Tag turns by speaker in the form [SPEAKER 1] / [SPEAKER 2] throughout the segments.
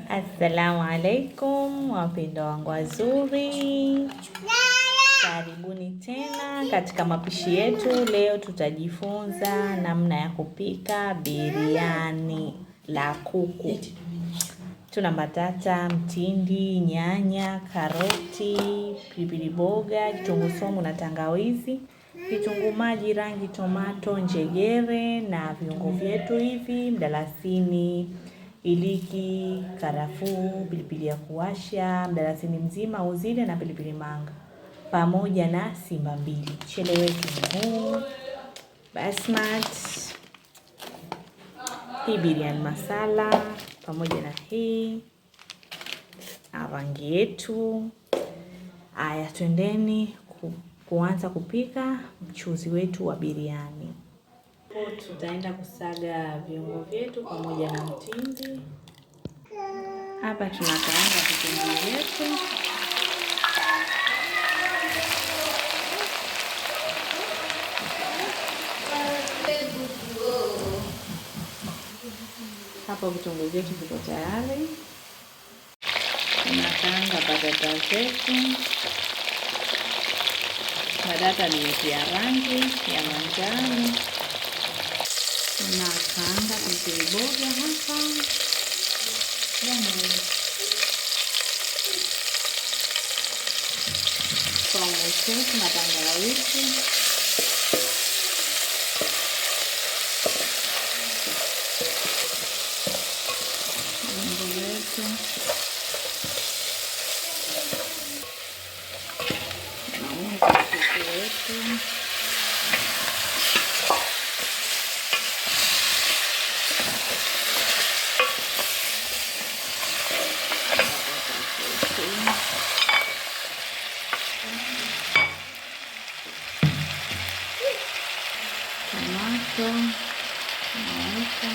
[SPEAKER 1] Assalamu alaikum wapendwa wangu wazuri, karibuni tena katika mapishi yetu. Leo tutajifunza namna ya kupika biriani la kuku. Tuna batata, mtindi, nyanya, karoti, pilipili boga, kitunguu saumu na tangawizi, vitunguu maji, rangi, tomato, njegere na viungo vyetu hivi: mdalasini, iliki, karafuu, pilipili ya kuwasha, mdalasini mzima uzile na pilipili manga, pamoja na simba mbili. Mchele wetu ni huu basmati, hii biriani masala pamoja na hii na rangi yetu. Aya, twendeni kuanza kupika mchuzi wetu wa biriani. Tutaenda kusaga viungo vyetu pamoja na mtindi. Hapa tunakaanga vitunguu vyetu. Hapo vitunguu vyetu viko tayari. Tunakaanga batata zetu. Batata nimetia rangi ya manjano. Tunakaanga pilipili boga hapa. Saumu chetu na tangawizi. Viungo vyetu. Tunaweka kuku wetu. Tomato, tunaweka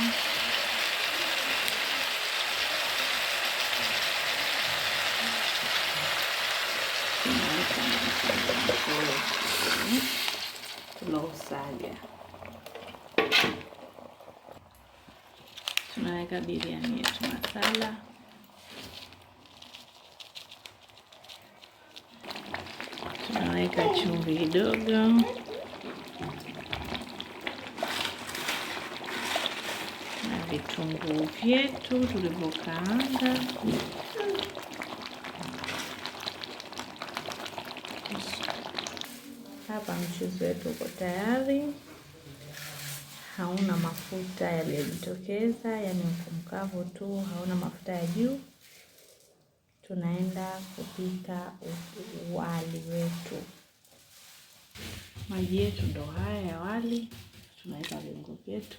[SPEAKER 1] tulausaga. Tunaweka biriani yetu masala. Tunaweka chumvi kidogo. Vitunguu vyetu tulivyokaanga. Hapa mchuzi wetu uko tayari, hauna mafuta yaliyojitokeza, yani uko mkavu tu, hauna mafuta ya juu. Tunaenda kupika wali wetu. Maji yetu ndo haya ya wali. Tunaweka viungo vyetu,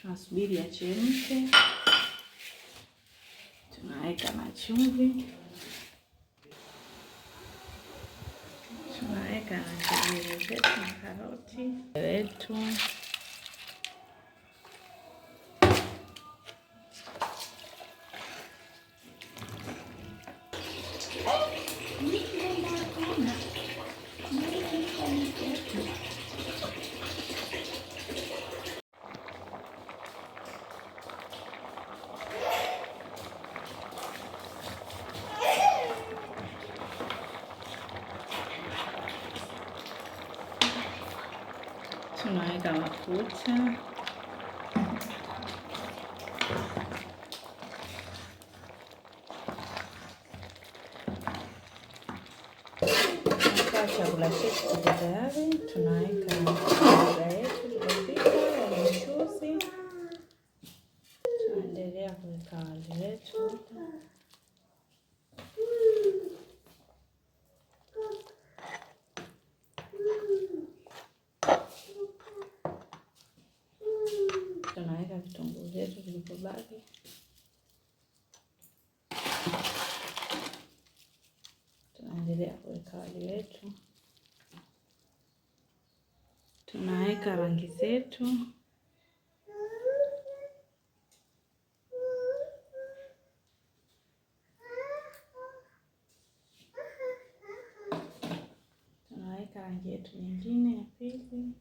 [SPEAKER 1] tunasubiri yachemke. Tunaweka na chumvi, tunaweka na njegere zetu na karoti wetu. Tunaweka mafuta. Chakula chetu kiko tayari. Tunaweka mboga yetu tuliyopika ya mchuzi. Tunaendelea kuweka wali wetu. Tunaweka vitunguu vyetu vilivyobaki. Tunaendelea kuweka wali wetu. Tunaweka rangi zetu. Tunaweka rangi yetu nyingine ya pili.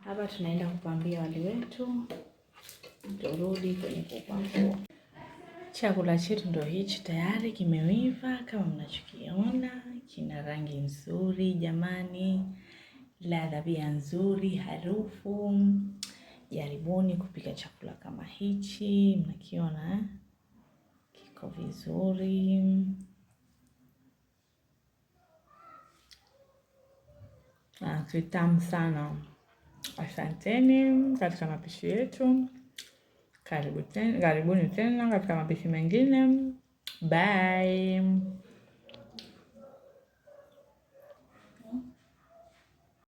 [SPEAKER 1] Hapa tunaenda kupambia wali wetu, turudi kwenye kupambua. Chakula chetu ndio hichi tayari kimeiva kama mnachokiona, kina rangi nzuri jamani, ladha pia nzuri, harufu. Jaribuni kupika chakula kama hichi, mnakiona kiko vizuri. Kitamu sana. Asanteni katika mapishi yetu. Karibuni tena katika mapishi mengine. Bye.